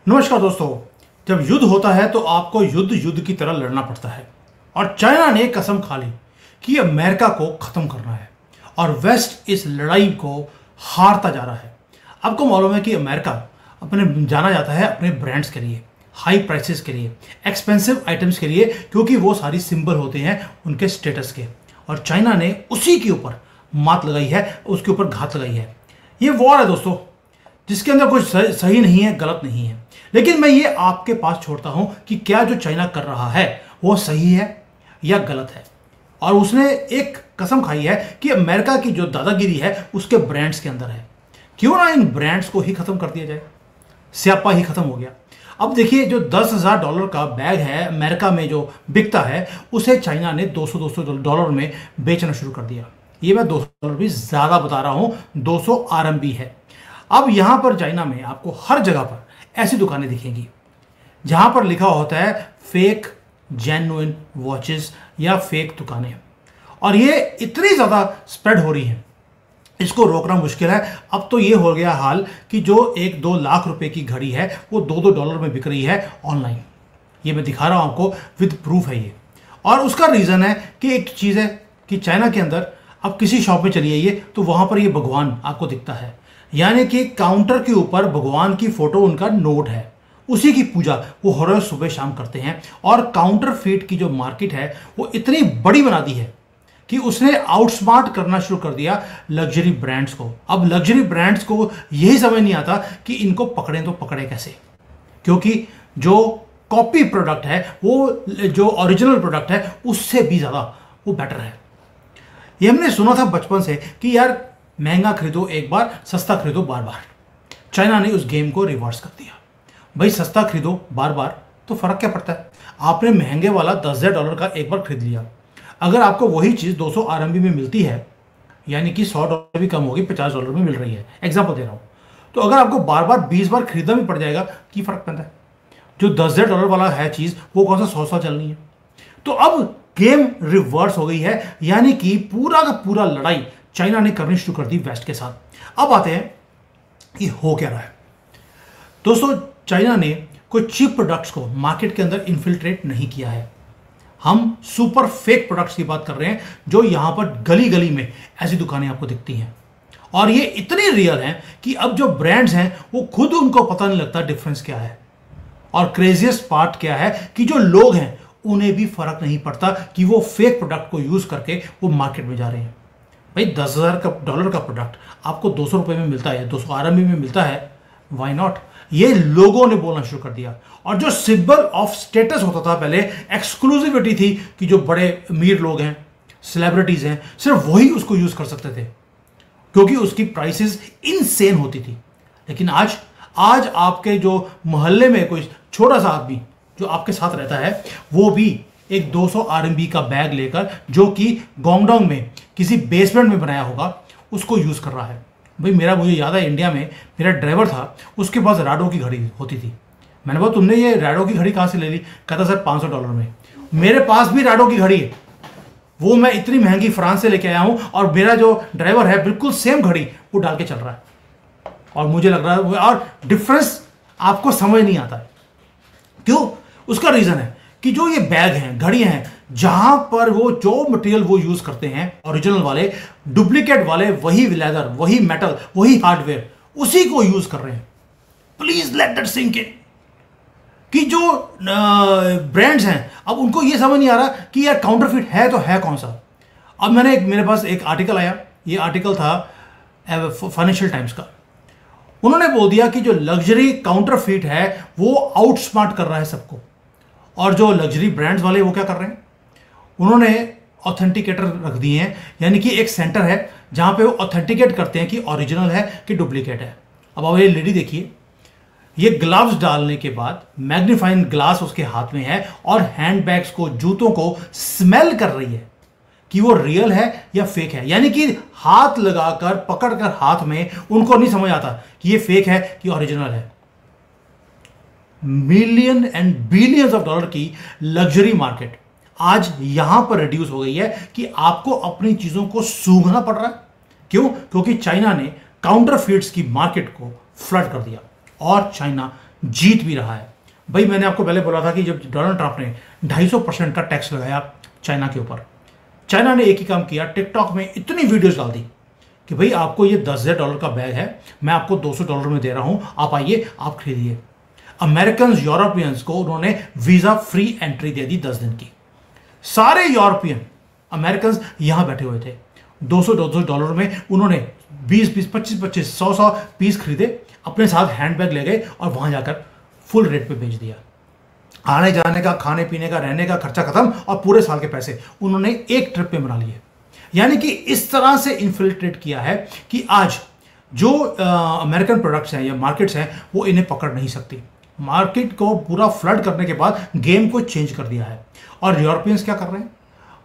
नमस्कार दोस्तों। जब युद्ध होता है तो आपको युद्ध युद्ध की तरह लड़ना पड़ता है और चाइना ने कसम खा ली कि अमेरिका को खत्म करना है और वेस्ट इस लड़ाई को हारता जा रहा है। आपको मालूम है कि अमेरिका अपने जाना जाता है अपने ब्रांड्स के लिए, हाई प्राइसेस के लिए, एक्सपेंसिव आइटम्स के लिए, क्योंकि वो सारी सिंबल होते हैं उनके स्टेटस के। और चाइना ने उसी के ऊपर मात लगाई है, उसके ऊपर घात लगाई है। ये वॉर है दोस्तों, जिसके अंदर कुछ सही नहीं है, गलत नहीं है। लेकिन मैं ये आपके पास छोड़ता हूं कि क्या जो चाइना कर रहा है वो सही है या गलत है। और उसने एक कसम खाई है कि अमेरिका की जो दादागिरी है उसके ब्रांड्स के अंदर है। क्यों ना इन ब्रांड्स को ही खत्म कर दिया जाए, स्यापा ही खत्म हो गया। अब देखिए, जो $10,000 का बैग है अमेरिका में जो बिकता है, उसे चाइना ने $200 में बेचना शुरू कर दिया। ये मैं $200 भी ज्यादा बता रहा हूं, 200 RMB है। अब यहां पर चाइना में आपको हर जगह पर ऐसी दुकानें दिखेंगी जहां पर लिखा होता है फेक जेन्युइन वॉचेस या फेक दुकानें। और ये इतनी ज्यादा स्प्रेड हो रही है, इसको रोकना मुश्किल है। अब तो ये हो गया हाल कि जो 1-2 लाख रुपए की घड़ी है वो $2 में बिक रही है ऑनलाइन। ये मैं दिखा रहा हूं आपको, विद प्रूफ है ये। और उसका रीजन है कि एक चीज है कि चाइना के अंदर अब किसी शॉप में चली जाइए तो वहां पर ये भगवान आपको दिखता है, यानी कि काउंटर के ऊपर भगवान की फोटो, उनका नोट है, उसी की पूजा वो हर रोज सुबह शाम करते हैं। और काउंटर फीट की जो मार्केट है वो इतनी बड़ी बना दी है कि उसने आउटस्मार्ट करना शुरू कर दिया लग्जरी ब्रांड्स को। अब लग्जरी ब्रांड्स को यही समझ नहीं आता कि इनको पकड़ें तो पकड़े कैसे, क्योंकि जो कॉपी प्रोडक्ट है वो जो ओरिजिनल प्रोडक्ट है उससे भी ज्यादा वो बेटर है। ये हमने सुना था बचपन से कि यार महंगा खरीदो एक बार, सस्ता खरीदो बार बार। चाइना ने उस गेम को रिवर्स कर दिया। भाई सस्ता खरीदो बार बार तो फर्क क्या पड़ता है। आपने महंगे वाला $10,000 का एक बार खरीद लिया, अगर आपको वही चीज 200 RMB में मिलती है, यानी कि $100 भी कम होगी, $50 में मिल रही है, एग्जाम्पल दे रहा हूं, तो अगर आपको बार बार 20 बार खरीदना भी पड़ जाएगा, की फर्क पड़ता है। जो $10,000 वाला है चीज वो कौन सा 100 साल चलनी है। तो अब गेम रिवर्स हो गई है, यानी कि पूरा का पूरा लड़ाई चाइना ने करनी शुरू कर दी वेस्ट के साथ। अब आते हैं कि हो क्या रहा है। दोस्तों, चाइना ने कोई चीप प्रोडक्ट्स को मार्केट के अंदर इन्फिल्ट्रेट नहीं किया है। हम सुपर फेक प्रोडक्ट्स की बात कर रहे हैं जो यहां पर गली गली में ऐसी दुकानें आपको दिखती हैं। और ये इतनी रियल हैं कि अब जो ब्रांड्स हैं वो खुद उनको पता नहीं लगता डिफरेंस क्या है। और क्रेजियस्ट पार्ट क्या है कि जो लोग हैं उन्हें भी फर्क नहीं पड़ता कि वो फेक प्रोडक्ट को यूज करके वो मार्केट में जा रहे हैं। भाई $10,000 का प्रोडक्ट आपको $200 में मिलता है, 200 RMB में मिलता है, वाई नॉट। ये लोगों ने बोलना शुरू कर दिया। और जो सिंबल ऑफ स्टेटस होता था पहले, एक्सक्लूसिविटी थी कि जो बड़े अमीर लोग हैं, सेलिब्रिटीज हैं, सिर्फ वही उसको यूज कर सकते थे क्योंकि उसकी प्राइसेस इनसेन होती थी। लेकिन आज आपके जो मोहल्ले में कोई छोटा सा आदमी जो आपके साथ रहता है वो भी एक 200 RMB का बैग लेकर, जो कि गोंगडोंग में किसी बेसमेंट में बनाया होगा, उसको यूज कर रहा है। भाई मुझे याद है, इंडिया में मेरा ड्राइवर था, उसके पास राडो की घड़ी होती थी। मैंने बोला तुमने ये राडो की घड़ी कहां से ले ली? कहता सर $500 में। मेरे पास भी राडो की घड़ी है, वो मैं इतनी महंगी फ्रांस से लेके आया हूं, और मेरा जो ड्राइवर है बिल्कुल सेम घड़ी वो डाल के चल रहा है। और मुझे लग रहा है, और डिफरेंस आपको समझ नहीं आता है। क्यों? उसका रीजन है कि जो ये बैग हैं, घड़ियां हैं, जहां पर वो जो मटेरियल वो यूज करते हैं ओरिजिनल वाले, डुप्लीकेट वाले वही लेदर, वही मेटल, वही हार्डवेयर, उसी को यूज कर रहे हैं। Please let that sink in कि जो ब्रांड्स हैं अब उनको ये समझ नहीं आ रहा कि यार काउंटरफिट है तो है कौन सा। अब मेरे पास एक आर्टिकल आया, ये आर्टिकल था फाइनेंशियल टाइम्स का। उन्होंने बोल दिया कि जो लग्जरी काउंटरफिट है वो आउटस्मार्ट कर रहा है सबको, और जो लग्जरी ब्रांड्स वाले वो क्या कर रहे हैं, उन्होंने ऑथेंटिकेटर रख दिए हैं, यानी कि एक सेंटर है जहां पे वो ऑथेंटिकेट करते हैं कि ओरिजिनल है कि डुप्लीकेट है। अब आप ये लेडी देखिए, ये ग्लव्स डालने के बाद मैग्नीफाइंग ग्लास उसके हाथ में है और हैंडबैग्स को, जूतों को स्मेल कर रही है कि वो रियल है या फेक है। यानी कि हाथ लगाकर, पकड़कर हाथ में, उनको नहीं समझ आता कि ये फेक है कि ओरिजिनल है। Million and billions of dollar की लग्जरी मार्केट आज यहां पर रिड्यूस हो गई है कि आपको अपनी चीजों को सूंघना पड़ रहा है। क्योंकि चाइना ने काउंटरफीट्स की मार्केट को फ्लड कर दिया और चाइना जीत भी रहा है। भाई मैंने आपको पहले बोला था कि जब डोनाल्ड ट्रंप ने 250% का टैक्स लगाया चाइना के ऊपर, चाइना ने एक ही काम किया, टिकटॉक में इतनी वीडियोस डाल दी कि भाई आपको ये $10,000 का बैग है, मैं आपको $200 में दे रहा हूं, आप आइए आप खरीदिए। अमेरिकन यूरोपियंस को उन्होंने वीजा फ्री एंट्री दे दी 10 दिन की। सारे यूरोपियन अमेरिकन यहां बैठे हुए थे, $200 में उन्होंने 20-20, 25-25, 100 पीस खरीदे, अपने साथ हैंडबैग ले गए और वहां जाकर फुल रेट पे बेच दिया। आने जाने का, खाने पीने का, रहने का खर्चा खत्म और पूरे साल के पैसे उन्होंने एक ट्रिप पे बना लिए। यानी कि इस तरह से इन्फिल्ट्रेट किया है कि आज जो अमेरिकन प्रोडक्ट्स हैं या मार्केट्स हैं वो इन्हें पकड़ नहीं सकती। मार्केट को पूरा फ्लड करने के बाद गेम को चेंज कर दिया है। और यूरोपियंस क्या कर रहे हैं?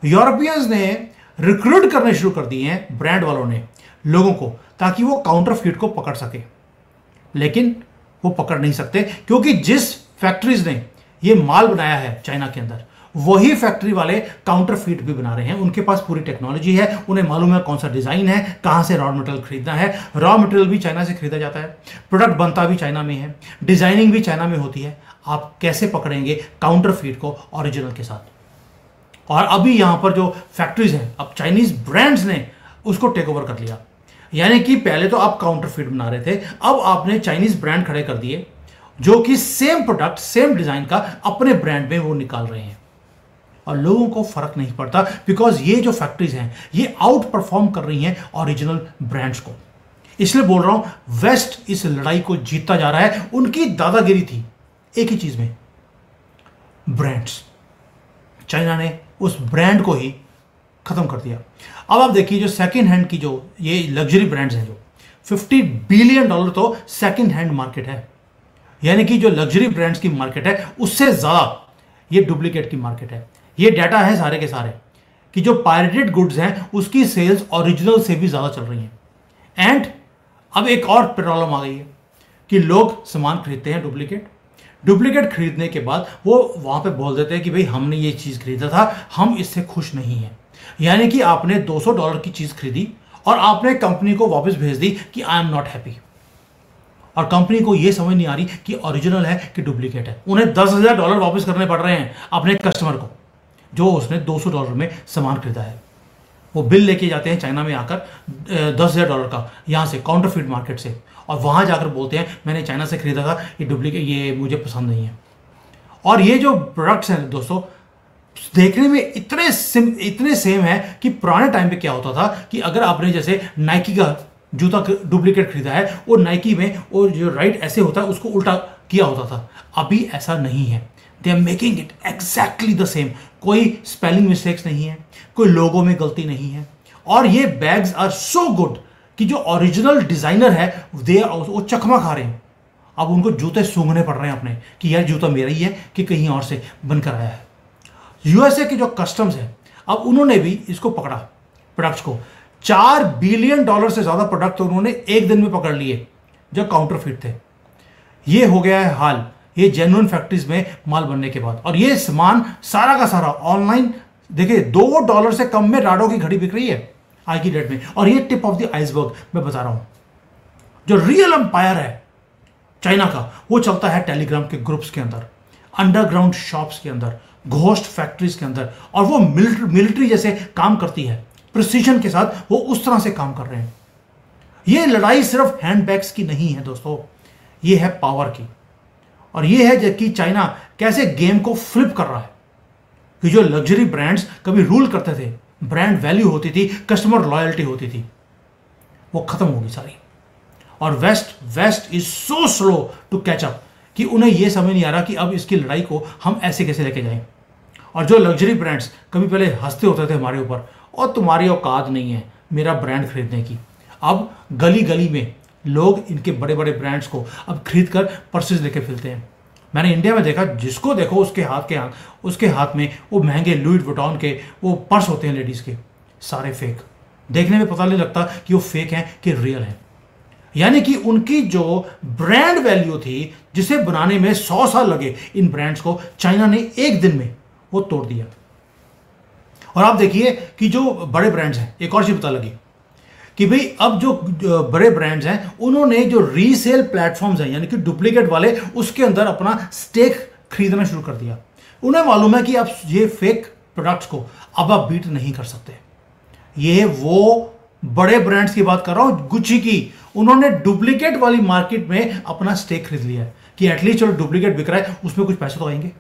यूरोपियंस ने रिक्रूट करने शुरू कर दिए हैं, ब्रांड वालों ने, लोगों को, ताकि वो काउंटरफीट को पकड़ सके। लेकिन वो पकड़ नहीं सकते, क्योंकि जिस फैक्ट्रीज ने ये माल बनाया है चाइना के अंदर, वही फैक्ट्री वाले काउंटरफीट भी बना रहे हैं। उनके पास पूरी टेक्नोलॉजी है, उन्हें मालूम है कौन सा डिजाइन है, कहां से रॉ मटेरियल खरीदना है। रॉ मटेरियल भी चाइना से खरीदा जाता है, प्रोडक्ट बनता भी चाइना में है, डिजाइनिंग भी चाइना में होती है। आप कैसे पकड़ेंगे काउंटरफीट को ओरिजिनल के साथ? और अभी यहां पर जो फैक्ट्रीज हैं, अब चाइनीज ब्रांड्स ने उसको टेक ओवर कर लिया। यानी कि पहले तो आप काउंटरफीट बना रहे थे, अब आपने चाइनीज ब्रांड खड़े कर दिए जो कि सेम प्रोडक्ट, सेम डिजाइन का अपने ब्रांड में वो निकाल रहे हैं। और लोगों को फर्क नहीं पड़ता, बिकॉज ये जो फैक्ट्रीज हैं ये आउट परफॉर्म कर रही हैं ओरिजिनल ब्रांड्स को। इसलिए बोल रहा हूं, वेस्ट इस लड़ाई को जीतता जा रहा है। उनकी दादागिरी थी एक ही चीज में, ब्रांड्स। चाइना ने उस ब्रांड को ही खत्म कर दिया। अब आप देखिए, जो सेकंड हैंड की जो ये लग्जरी ब्रांड्स हैं, जो $50 बिलियन तो सेकंड हैंड मार्केट है। यानी कि जो लग्जरी ब्रांड्स की मार्केट है उससे ज्यादा ये डुप्लीकेट की मार्केट है। ये डाटा है सारे के सारे कि जो पायरेटेड गुड्स हैं उसकी सेल्स ओरिजिनल से भी ज्यादा चल रही हैं। एंड अब एक और प्रॉब्लम आ गई है कि लोग सामान खरीदते हैं डुप्लीकेट खरीदने के बाद वो वहां पे बोल देते हैं कि भाई हमने ये चीज खरीदा था, हम इससे खुश नहीं हैं। यानी कि आपने $200 की चीज खरीदी और आपने कंपनी को वापस भेज दी कि आई एम नॉट हैप्पी। और कंपनी को यह समझ नहीं आ रही कि ओरिजिनल है कि डुप्लीकेट है। उन्हें $10,000 वापस करने पड़ रहे हैं अपने कस्टमर को, जो उसने $200 में सामान खरीदा है। वो बिल लेके जाते हैं चाइना में आकर $10,000 का, यहाँ से काउंटरफीट मार्केट से, और वहाँ जाकर बोलते हैं मैंने चाइना से खरीदा था, ये डुप्लीकेट, ये मुझे पसंद नहीं है। और ये जो प्रोडक्ट्स हैं दोस्तों, देखने में इतने सेम है कि पुराने टाइम पे क्या होता था कि अगर आपने जैसे नाइकी का जूता डुप्लीकेट खरीदा है, वो नाइकी में वो जो राइट ऐसे होता है उसको उल्टा किया होता था। अभी ऐसा नहीं है, they are making it exactly the same. कोई स्पेलिंग मिस्टेक्स नहीं है, कोई लोगो में गलती नहीं है। और ये बैग्स आर सो गुड कि जो ओरिजिनल डिजाइनर है वो चकमा खा रहे हैं। अब उनको जूते सूंघने पड़ रहे हैं अपने कि यार जूता मेरा ही है कि कहीं और से बनकर आया है। यूएसए के जो कस्टम्स है, अब उन्होंने भी इसको पकड़ा, प्रोडक्ट्स को। $4 बिलियन से ज्यादा प्रोडक्ट तो उन्होंने एक दिन में पकड़ लिए जो काउंटरफीट थे। ये हो गया है हाल, ये जेन्युइन फैक्ट्रीज में माल बनने के बाद। और ये सामान सारा का सारा ऑनलाइन, देखिए $2 से कम में राडो की घड़ी बिक रही है आज की डेट में। और ये टिप ऑफ द आइसबर्ग मैं बता रहा हूं। जो रियल एम्पायर है चाइना का, वो चलता है टेलीग्राम के ग्रुप्स के अंदर, अंडरग्राउंड शॉप्स के अंदर, घोस्ट फैक्ट्रीज के अंदर। और वो मिलिट्री जैसे काम करती है, प्रिसीजन के साथ वो उस तरह से काम कर रहे हैं। ये लड़ाई सिर्फ हैंडबैग्स की नहीं है दोस्तों, ये है पावर की। और ये है कि चाइना कैसे गेम को फ्लिप कर रहा है कि जो लग्जरी ब्रांड्स कभी रूल करते थे, ब्रांड वैल्यू होती थी, कस्टमर लॉयल्टी होती थी, वो खत्म होगी सारी। और west is so slow to catch up कि उन्हें यह समझ नहीं आ रहा कि अब इसकी लड़ाई को हम ऐसे कैसे लेके जाएं। और जो लग्जरी ब्रांड्स कभी पहले हंसते होते थे हमारे ऊपर, और तुम्हारी औकात नहीं है मेरा ब्रांड खरीदने की, अब गली गली में लोग इनके बड़े बड़े ब्रांड्स को अब खरीद कर पर्सेज लेके फिरते हैं। मैंने इंडिया में देखा, जिसको देखो उसके हाथ में वो महंगे लुई वुइटन के वो पर्स होते हैं लेडीज के, सारे फेक। देखने में पता नहीं लगता कि वो फेक हैं कि रियल हैं। यानी कि उनकी जो ब्रांड वैल्यू थी, जिसे बनाने में 100 साल लगे इन ब्रांड्स को, चाइना ने एक दिन में वो तोड़ दिया। और आप देखिए कि जो बड़े ब्रांड्स हैं, एक और चीज पता लगी, कि भाई अब जो बड़े ब्रांड्स हैं उन्होंने जो रीसेल प्लेटफॉर्म्स हैं यानी कि डुप्लीकेट वाले, उसके अंदर अपना स्टेक खरीदना शुरू कर दिया। उन्हें मालूम है कि अब ये फेक प्रोडक्ट्स को अब आप बीट नहीं कर सकते। ये वो बड़े ब्रांड्स की बात कर रहा हूं, गुच्ची की। उन्होंने डुप्लीकेट वाली मार्केट में अपना स्टेक खरीद लिया है कि एटलीस्ट चलो डुप्लीकेट बिक रहा है, उसमें कुछ पैसे तो आएंगे।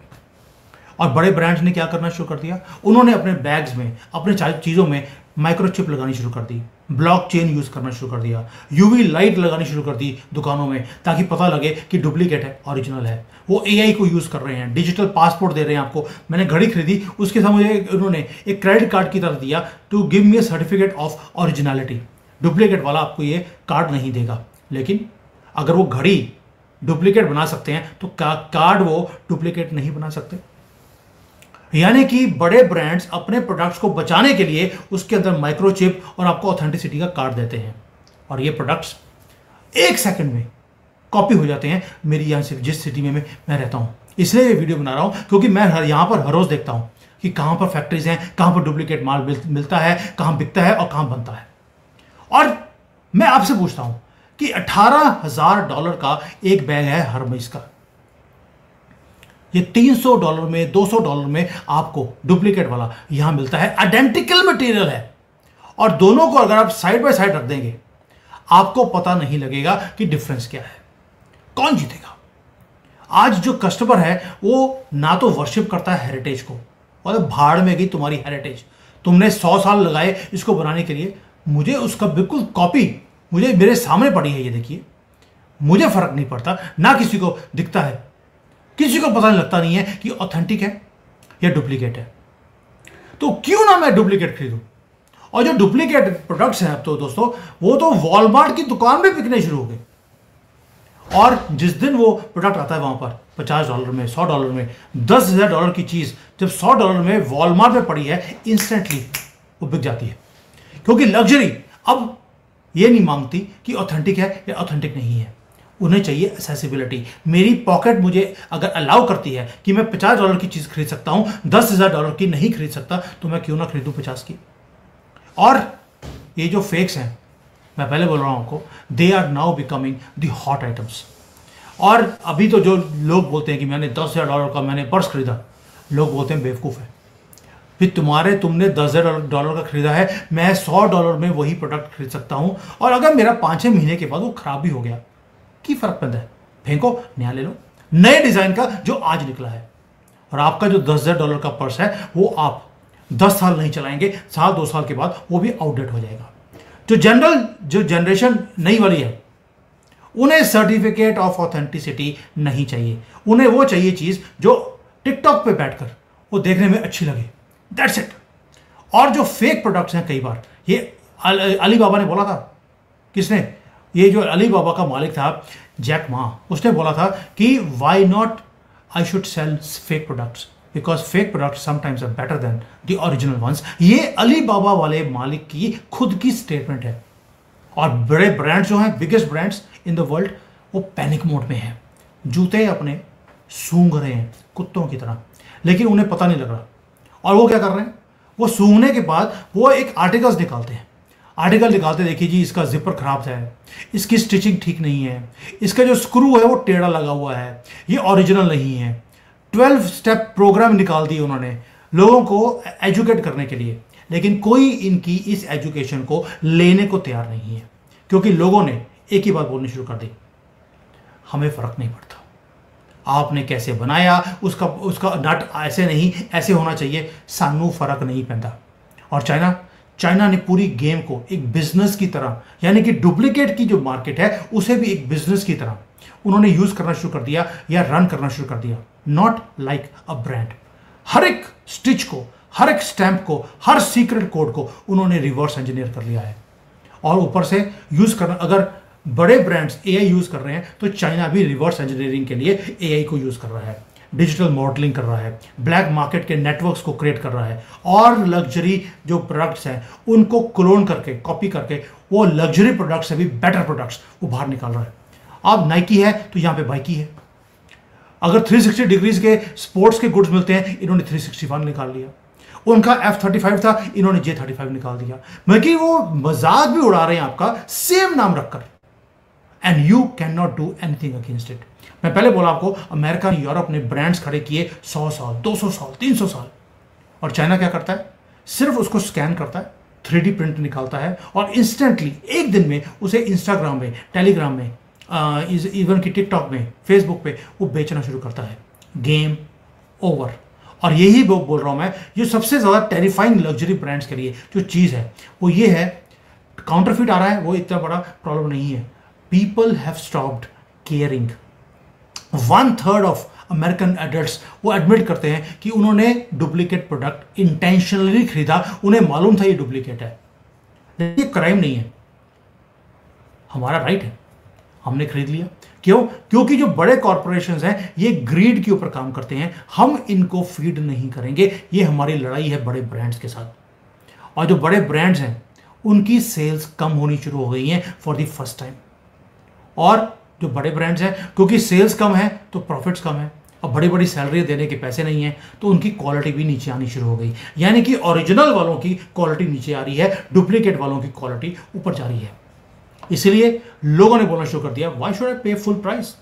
और बड़े ब्रांड्स ने क्या करना शुरू कर दिया, उन्होंने अपने बैग्स में, अपने चीज़ों में माइक्रोचिप लगानी शुरू कर दी, ब्लॉकचेन यूज करना शुरू कर दिया, यूवी लाइट लगानी शुरू कर दी दुकानों में, ताकि पता लगे कि डुप्लीकेट है ओरिजिनल है। वो एआई को यूज कर रहे हैं, डिजिटल पासपोर्ट दे रहे हैं आपको। मैंने घड़ी खरीदी, उसके साथ मुझे उन्होंने एक क्रेडिट कार्ड की तरह दिया to give me a certificate of originality. Duplicate वाला आपको ये कार्ड नहीं देगा, लेकिन अगर वो घड़ी डुप्लीकेट बना सकते हैं तो कार्ड वो डुप्लीकेट नहीं बना सकते। यानी कि बड़े ब्रांड्स अपने प्रोडक्ट्स को बचाने के लिए उसके अंदर माइक्रोचिप और आपको ऑथेंटिसिटी का कार्ड देते हैं, और ये प्रोडक्ट्स 1 सेकंड में कॉपी हो जाते हैं मेरी यहाँ से, जिस सिटी में मैं रहता हूँ। इसलिए ये वीडियो बना रहा हूँ क्योंकि मैं यहाँ पर हर रोज देखता हूँ कि कहाँ पर फैक्ट्रीज हैं, कहाँ पर डुप्लीकेट माल मिलता है, कहाँ बिकता है और कहाँ बनता है। और मैं आपसे पूछता हूँ कि $18,000 का एक बैग है हर्मेस का, ये $300 में, $200 में आपको डुप्लीकेट वाला यहां मिलता है। आइडेंटिकल मटेरियल है, और दोनों को अगर आप साइड बाय साइड रख देंगे आपको पता नहीं लगेगा कि डिफरेंस क्या है, कौन जीतेगा। आज जो कस्टमर है वो ना तो वर्शिप करता है हेरिटेज को, और भाड़ में गई तुम्हारी हेरिटेज, तुमने 100 साल लगाए इसको बनाने के लिए, मुझे उसका बिल्कुल कॉपी मुझे मेरे सामने पड़ी है, ये देखिए, मुझे फर्क नहीं पड़ता, ना किसी को दिखता है, किसी को पता नहीं लगता नहीं है कि ऑथेंटिक है या डुप्लीकेट है। तो क्यों ना मैं डुप्लीकेट खरीदूं। और जो डुप्लीकेट प्रोडक्ट्स हैं अब तो दोस्तों, वो तो वॉलमार्ट की दुकान में बिकने शुरू हो गए। और जिस दिन वो प्रोडक्ट आता है वहां पर $50 में, $100 में, $10,000 की चीज जब $100 में वॉलमार्ट में पड़ी है, इंस्टेंटली वो बिक जाती है। क्योंकि लग्जरी अब ये नहीं मांगती कि ऑथेंटिक है या ऑथेंटिक नहीं है, उन्हें चाहिए एक्सेसिबिलिटी। मेरी पॉकेट मुझे अगर अलाउ करती है कि मैं $50 की चीज खरीद सकता हूं, $10,000 की नहीं खरीद सकता, तो मैं क्यों ना खरीदूं 50 की। और ये जो फेक्स हैं, मैं पहले बोल रहा हूं आपको, they are now becoming the hot items. और अभी तो जो लोग बोलते हैं कि मैंने $10,000 का मैंने पर्स खरीदा, लोग बोलते हैं बेवकूफ है। फिर तुमने $10,000 का खरीदा है, मैं $100 में वही प्रोडक्ट खरीद सकता हूं, और अगर मेरा 5-6 महीने के बाद वो खराब भी हो गया, की फर्क पड़ता है, फेंको, नया ले लो, नए डिजाइन का जो आज निकला है। और आपका जो $10,000 का पर्स है वो आप 10 साल नहीं चलाएंगे, 1-2 साल के बाद वो भी आउटडेट हो जाएगा। जो जनरेशन नई वाली है, उन्हें सर्टिफिकेट ऑफ ऑथेंटिसिटी नहीं चाहिए, उन्हें वो चाहिए चीज जो टिकटॉक पे बैठकर वो देखने में अच्छी लगे, दैट्स इट। और जो फेक प्रोडक्ट्स हैं, कई बार ये अली बाबा ने बोला था, किसने, ये जो अली बाबा का मालिक था जैक मा, उसने बोला था कि why not I should sell fake products, because fake products sometimes are better than the original ones. ये अली बाबा वाले मालिक की खुद की स्टेटमेंट है। और बड़े ब्रांड्स जो हैं, biggest brands in the world, वो पैनिक मोड में हैं, जूते अपने सूंघ रहे हैं कुत्तों की तरह, लेकिन उन्हें पता नहीं लग रहा। और वो क्या कर रहे हैं, वो सूंघने के बाद वो एक आर्टिकल्स निकालते हैं, आर्टिकल निकालते, देखिए जी इसका जिपर खराब है, इसकी स्टिचिंग ठीक नहीं है, इसका जो स्क्रू है वो टेढ़ा लगा हुआ है, ये ओरिजिनल नहीं है। 12 स्टेप प्रोग्राम निकाल दिए उन्होंने लोगों को एजुकेट करने के लिए, लेकिन कोई इनकी इस एजुकेशन को लेने को तैयार नहीं है, क्योंकि लोगों ने एक ही बात बोलनी शुरू कर दी, हमें फर्क नहीं पड़ता, आपने कैसे बनाया, उसका नट ऐसे नहीं ऐसे होना चाहिए, सानू फर्क नहीं पैदा। और चाइना ने पूरी गेम को एक बिजनेस की तरह, यानी कि डुप्लीकेट की जो मार्केट है उसे भी एक बिजनेस की तरह उन्होंने यूज करना शुरू कर दिया या रन करना शुरू कर दिया, नॉट लाइक अ ब्रांड। हर एक स्टिच को, हर एक स्टैंप को, हर सीक्रेट कोड को उन्होंने रिवर्स इंजीनियर कर लिया है। और ऊपर से यूज करना, अगर बड़े ब्रांड्स एआई यूज कर रहे हैं तो चाइना भी रिवर्स इंजीनियरिंग के लिए एआई को यूज कर रहा है, डिजिटल मॉडलिंग कर रहा है, ब्लैक मार्केट के नेटवर्क्स को क्रिएट कर रहा है, और लग्जरी जो प्रोडक्ट्स हैं उनको क्लोन करके, कॉपी करके, वो लग्जरी प्रोडक्ट्स से भी बेटर प्रोडक्ट्स वो बाहर निकाल रहा है। अब नाइकी है तो यहाँ पे बाइकी है, अगर 360 डिग्रीज के स्पोर्ट्स के गुड्स मिलते हैं, इन्होंने 361 निकाल लिया। उनका F-35 था, इन्होंने J-35 निकाल दिया। बल्कि वो मजाक भी उड़ा रहे हैं आपका सेम नाम रखकर, and you can not do anything against it. मैं पहले बोला आपको, अमेरिका यूरोप ने ब्रांड्स खड़े किए 100 साल, 200 साल, 300 साल, और चाइना क्या करता है? सिर्फ उसको स्कैन करता है, 3D प्रिंट निकालता है और इंस्टेंटली एक दिन में उसे इंस्टाग्राम में, टेलीग्राम में, इवन की टिकटॉक में, फेसबुक पे वो बेचना शुरू करता है। Game over. और यही बोल रहा हूं मैं, जो सबसे ज्यादा टेरिफाइंग लग्जरी ब्रांड्स के लिए जो चीज है वो ये है, काउंटरफिट आ रहा है वो इतना बड़ा प्रॉब्लम नहीं है। People have stopped caring. 1/3 of American adults वो एडमिट करते हैं कि उन्होंने डुप्लीकेट प्रोडक्ट इंटेंशनली खरीदा, उन्हें मालूम था ये डुप्लीकेट है। ये क्राइम नहीं है, हमारा राइट है, हमने खरीद लिया। क्यों? क्योंकि जो बड़े कॉर्पोरेशंस हैं ये ग्रीड के ऊपर काम करते हैं, हम इनको फीड नहीं करेंगे। ये हमारी लड़ाई है बड़े ब्रांड्स के साथ। और जो बड़े ब्रांड्स हैं उनकी सेल्स कम होनी शुरू हो गई हैं फॉर द फर्स्ट टाइम। और जो बड़े ब्रांड्स हैं, क्योंकि सेल्स कम है तो प्रॉफिट्स कम है, अब बड़ी बड़ी सैलरी देने के पैसे नहीं हैं, तो उनकी क्वालिटी भी नीचे आनी शुरू हो गई। यानी कि ओरिजिनल वालों की क्वालिटी नीचे आ रही है, डुप्लीकेट वालों की क्वालिटी ऊपर जा रही है। इसलिए लोगों ने बोलना शुरू कर दिया, व्हाई शुड आई पे फुल प्राइस?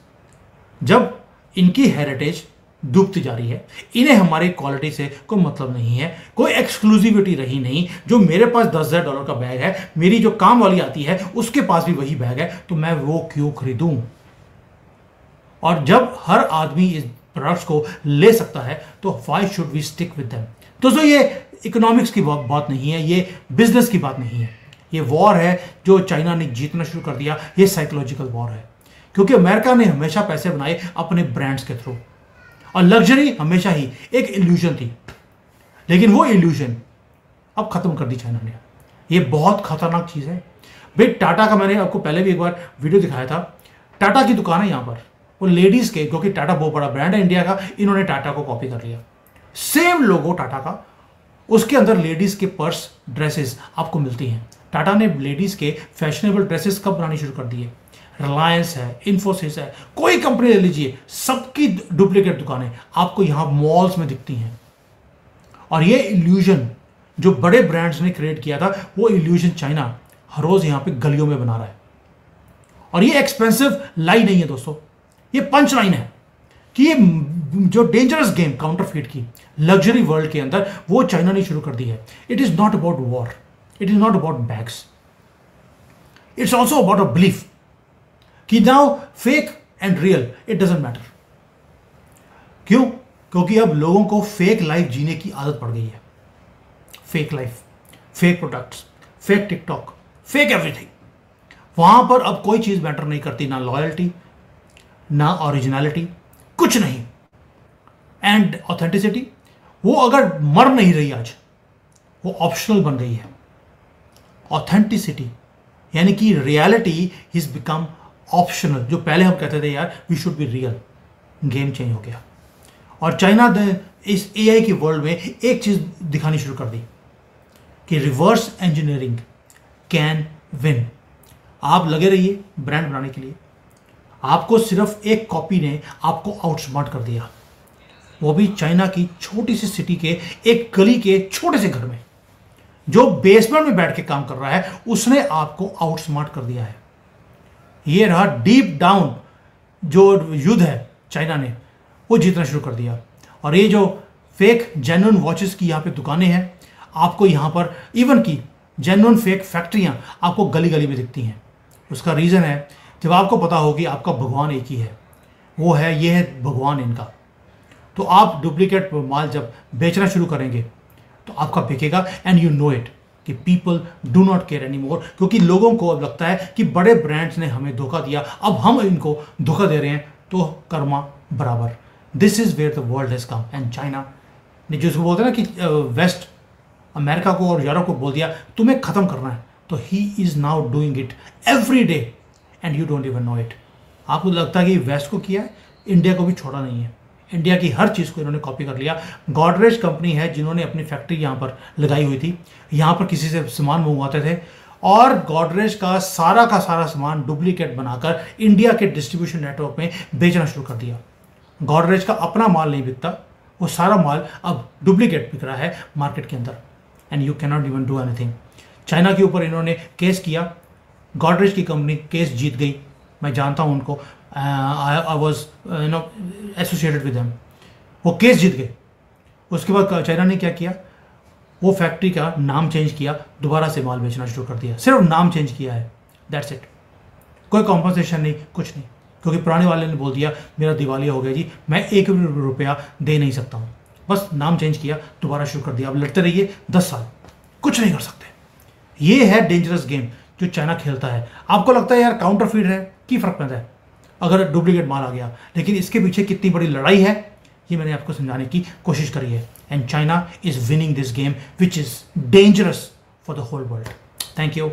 जब इनकी हेरिटेज डूबती जा रही है, इन्हें हमारी क्वालिटी से कोई मतलब नहीं है, कोई एक्सक्लूसिविटी रही नहीं। जो मेरे पास $10,000 का बैग है, मेरी जो काम वाली आती है उसके पास भी वही बैग है, तो मैं वो क्यों खरीदूं? और जब हर आदमी इस प्रोडक्ट्स को ले सकता है तो why should we stick with them? दोस्तों, ये इकोनॉमिक्स की बात नहीं है, ये बिजनेस की बात नहीं है, ये वॉर है जो चाइना ने जीतना शुरू कर दिया। ये साइकोलॉजिकल वॉर है, क्योंकि अमेरिका ने हमेशा पैसे बनाए अपने ब्रांड्स के थ्रू, और लग्जरी हमेशा ही एक इल्यूजन थी, लेकिन वो इल्यूजन अब खत्म कर दी चाइना ने। ये बहुत खतरनाक चीज है भाई। टाटा का मैंने आपको पहले भी एक बार वीडियो दिखाया था। टाटा की दुकान है यहाँ पर, वो लेडीज के, क्योंकि टाटा बहुत बड़ा ब्रांड है इंडिया का, इन्होंने टाटा को कॉपी कर लिया। सेम लोगो टाटा का, उसके अंदर लेडीज के पर्स, ड्रेसेस आपको मिलती हैं। टाटा ने लेडीज के फैशनेबल ड्रेसेस कब बनानी शुरू कर दिए? रिलायंस है, इन्फोसिस है, कोई कंपनी ले लीजिए, सबकी डुप्लीकेट दुकानें आपको यहां मॉल्स में दिखती हैं। और ये इल्यूजन जो बड़े ब्रांड्स ने क्रिएट किया था, वो इल्यूजन चाइना हर रोज यहां पे गलियों में बना रहा है। और ये एक्सपेंसिव लाई नहीं है दोस्तों, ये पंच लाइन है कि ये जो डेंजरस गेम काउंटरफीट की लग्जरी वर्ल्ड के अंदर, वो चाइना ने शुरू कर दी है। It is not about war, it is not about bags, it's also about a belief कि now fake and real it doesn't matter. क्यों? क्योंकि अब लोगों को फेक लाइफ जीने की आदत पड़ गई है। Fake life, fake products, fake TikTok, fake everything. वहां पर अब कोई चीज मैटर नहीं करती, ना लॉयल्टी, ना ओरिजिनलिटी, कुछ नहीं। एंड ऑथेंटिसिटी, वो अगर मर नहीं रही आज, वो ऑप्शनल बन गई है। ऑथेंटिसिटी यानी कि रियलिटी इज बिकम ऑप्शनल। जो पहले हम कहते थे यार we should be real, game change हो गया। और चाइना ने इस एआई की वर्ल्ड में एक चीज दिखानी शुरू कर दी कि रिवर्स इंजीनियरिंग कैन विन। आप लगे रहिए ब्रांड बनाने के लिए, आपको सिर्फ एक कॉपी ने आपको आउटस्मार्ट कर दिया, वो भी चाइना की छोटी सी सिटी के एक गली के छोटे से घर में। जो बेसमेंट में बैठ के काम कर रहा है उसने आपको आउटस्मार्ट कर दिया है। ये रहा डीप डाउन जो युद्ध है, चाइना ने वो जीतना शुरू कर दिया। और ये जो फेक जेन्युइन वॉचेस की यहाँ पे दुकानें हैं, आपको यहाँ पर इवन की जेन्युइन फेक फैक्ट्रियाँ आपको गली गली में दिखती हैं। उसका रीज़न है, जब आपको पता हो कि आपका भगवान एक ही है, वो है, ये है भगवान इनका, तो आप डुप्लीकेट माल जब बेचना शुरू करेंगे तो आपका बिकेगा। एंड यू नो इट कि people do not care any more, क्योंकि लोगों को अब लगता है कि बड़े ब्रांड्स ने हमें धोखा दिया, अब हम इनको धोखा दे रहे हैं, तो कर्मा बराबर। This is where the world has come. And China ने जिसको बोलते हैं ना कि वेस्ट अमेरिका को और यूरोप को बोल दिया तुम्हें खत्म करना है, तो he is now doing it every day and you don't even know it. आपको लगता है कि वेस्ट को किया है, इंडिया को भी छोड़ा नहीं है। इंडिया की हर चीज़ को इन्होंने कॉपी कर लिया। गॉडरेज कंपनी है जिन्होंने अपनी फैक्ट्री यहाँ पर लगाई हुई थी, यहाँ पर किसी से सामान मंगवाते थे और गॉडरेज का सारा सामान डुप्लीकेट बनाकर इंडिया के डिस्ट्रीब्यूशन नेटवर्क में बेचना शुरू कर दिया। गॉडरेज का अपना माल नहीं बिकता, वो सारा माल अब डुप्लीकेट बिक रहा है मार्केट के अंदर, and you can not even do anything. China के ऊपर इन्होंने केस किया, गॉडरेज की कंपनी केस जीत गई, मैं जानता हूँ उनको, I was associated with them. वो केस जीत गए। उसके बाद चाइना ने क्या किया, वो फैक्ट्री का नाम चेंज किया, दोबारा से माल बेचना शुरू कर दिया, सिर्फ नाम चेंज किया है, दैट्स इट। कोई कॉम्पनसेशन नहीं, कुछ नहीं, क्योंकि पुराने वाले ने बोल दिया मेरा दिवालिया हो गया जी, मैं 1 रुपया दे नहीं सकता हूँ, बस नाम चेंज किया, दोबारा शुरू कर दिया। अब लड़ते रहिए 10 साल, कुछ नहीं कर सकते। ये है डेंजरस गेम जो चाइना खेलता है। आपको लगता है यार काउंटरफीट है, की फर्क पड़ता है अगर डुप्लीकेट माल आ गया, लेकिन इसके पीछे कितनी बड़ी लड़ाई है ये मैंने आपको समझाने की कोशिश करी है। And China is winning this game which is dangerous for the whole world. Thank you.